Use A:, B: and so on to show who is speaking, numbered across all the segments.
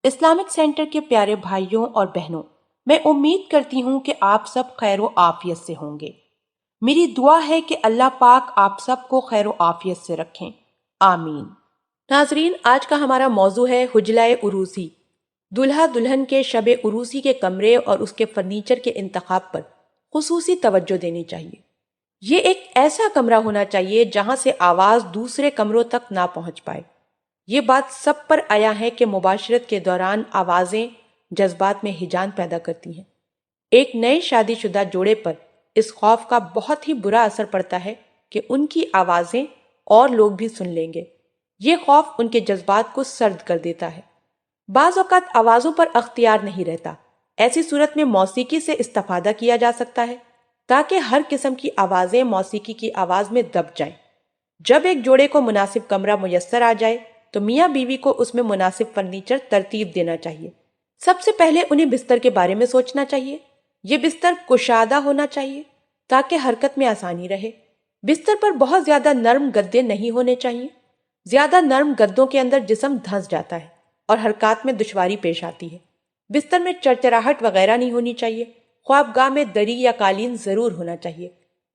A: Islamic centre کے پیارے بھائیوں اور بہنوں، میں امید کرتی ہوں کہ آپ سب خیر و عافیت سے ہوں گے۔ میری دعا ہے کہ اللہ پاک آپ سب کو خیر و عافیت سے رکھیں، آمین۔ ناظرین، آج کا ہمارا موضوع ہے حجلہ عروسی۔ دلہا دلہن کے شب عروسی کے کمرے اور اس کے فرنیچر کے انتخاب پر خصوصی توجہ دینی چاہیے۔ یہ ایک ایسا کمرہ ہونا چاہیے جہاں سے آواز دوسرے کمروں تک نہ پہنچ پائے۔ یہ بات سب پر آیا ہے کہ مباشرت کے دوران آوازیں جذبات میں ہیجان پیدا کرتی ہیں۔ ایک نئے شادی شدہ جوڑے پر اس خوف کا بہت ہی برا اثر پڑتا ہے کہ ان کی آوازیں اور لوگ بھی سن لیں گے۔ یہ خوف ان کے جذبات کو سرد کر دیتا ہے۔ بعض اوقات آوازوں پر اختیار نہیں رہتا۔ ایسی صورت میں موسیقی سے استفادہ کیا جا سکتا ہے تاکہ ہر قسم کی آوازیں موسیقی کی آواز میں دب جائیں۔ جب ایک جوڑے کو مناسب کمرہ میسر آ جائے تو میاں بیوی کو اس میں مناسب فرنیچر ترتیب دینا چاہیے۔ سب سے پہلے انہیں بستر کے بارے میں سوچنا چاہیے۔ یہ بستر کشادہ ہونا چاہیے تاکہ حرکت میں آسانی رہے۔ بستر پر بہت زیادہ نرم گدے نہیں ہونے چاہیے۔ زیادہ نرم گدوں کے اندر جسم دھنس جاتا ہے اور حرکات میں دشواری پیش آتی ہے۔ بستر میں چرچراہٹ وغیرہ نہیں ہونی چاہیے۔ خوابگاہ میں دری یا قالین ضرور ہونا چاہیے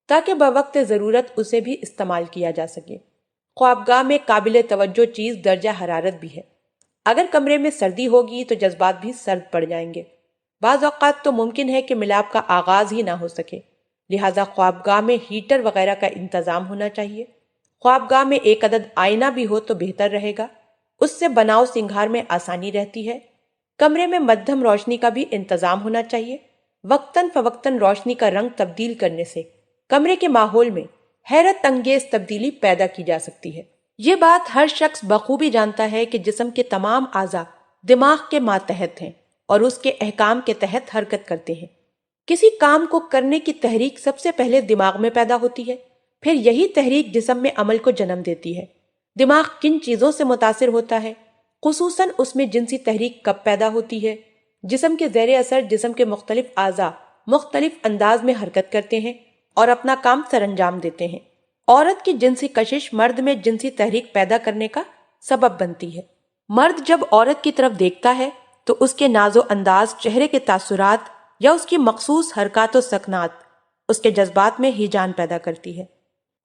A: تاکہ بوقت ضرورت اسے بھی استعمال کیا جا سکے۔ خوابگاہ میں قابل توجہ چیز درجہ حرارت بھی ہے۔ اگر کمرے میں سردی ہوگی تو جذبات بھی سرد پڑ جائیں گے۔ بعض اوقات تو ممکن ہے کہ ملاپ کا آغاز ہی نہ ہو سکے، لہٰذا خوابگاہ میں ہیٹر وغیرہ کا انتظام ہونا چاہیے۔ خوابگاہ میں ایک عدد آئینہ بھی ہو تو بہتر رہے گا، اس سے بناؤ سنگھار میں آسانی رہتی ہے۔ کمرے میں مدھم روشنی کا بھی انتظام ہونا چاہیے۔ وقتاً فوقتاً روشنی کا رنگ تبدیل کرنے سے کمرے کے ماحول میں حیرت انگیز تبدیلی پیدا کی جا سکتی ہے۔ یہ بات ہر شخص بخوبی جانتا ہے کہ جسم کے تمام اعضاء دماغ کے ماتحت ہیں اور اس کے احکام کے تحت حرکت کرتے ہیں۔ کسی کام کو کرنے کی تحریک سب سے پہلے دماغ میں پیدا ہوتی ہے، پھر یہی تحریک جسم میں عمل کو جنم دیتی ہے۔ دماغ کن چیزوں سے متاثر ہوتا ہے، خصوصاً اس میں جنسی تحریک کب پیدا ہوتی ہے؟ جسم کے زیر اثر جسم کے مختلف اعضاء مختلف انداز میں حرکت کرتے ہیں اور اپنا کام سر انجام دیتے ہیں۔ عورت کی جنسی کشش مرد میں جنسی تحریک پیدا کرنے کا سبب بنتی ہے۔ مرد جب عورت کی طرف دیکھتا ہے تو اس کے ناز و انداز، چہرے کے تاثرات یا اس کی مخصوص حرکات و سکنات اس کے جذبات میں ہیجان پیدا کرتی ہے۔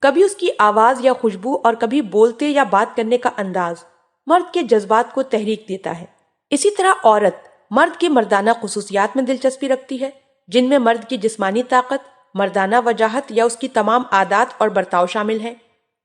A: کبھی اس کی آواز یا خوشبو اور کبھی بولتے یا بات کرنے کا انداز مرد کے جذبات کو تحریک دیتا ہے۔ اسی طرح عورت مرد کی مردانہ خصوصیات میں دلچسپی رکھتی ہے، جن میں مرد کی جسمانی طاقت، مردانہ وجاہت یا اس کی تمام عادات اور برتاؤ شامل ہیں۔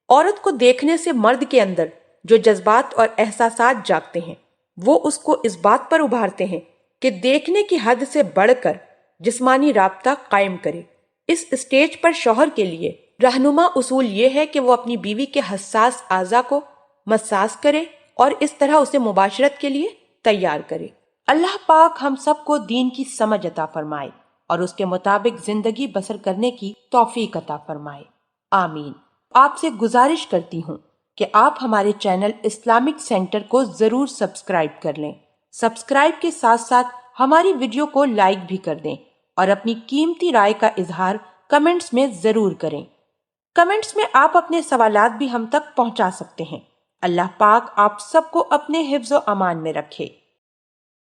A: عورت کو دیکھنے سے مرد کے اندر جو جذبات اور احساسات جاگتے ہیں وہ اس کو اس بات پر ابھارتے ہیں کہ دیکھنے کی حد سے بڑھ کر جسمانی رابطہ قائم کرے۔ اس اسٹیج پر شوہر کے لیے رہنما اصول یہ ہے کہ وہ اپنی بیوی کے حساس اعضاء کو مساس کرے اور اس طرح اسے مباشرت کے لیے تیار کرے۔ اللہ پاک ہم سب کو دین کی سمجھ عطا فرمائے اور اس کے مطابق زندگی بسر کرنے کی توفیق عطا فرمائے، آمین۔ آپ سے گزارش کرتی ہوں کہ آپ ہمارے چینل اسلامک سینٹر کو ضرور سبسکرائب کر لیں۔ سبسکرائب کے ساتھ ساتھ ہماری ویڈیو کو لائک بھی کر دیں اور اپنی قیمتی رائے کا اظہار کمنٹس میں ضرور کریں۔ کمنٹس میں آپ اپنے سوالات بھی ہم تک پہنچا سکتے ہیں۔ اللہ پاک آپ سب کو اپنے حفظ و امان میں رکھے۔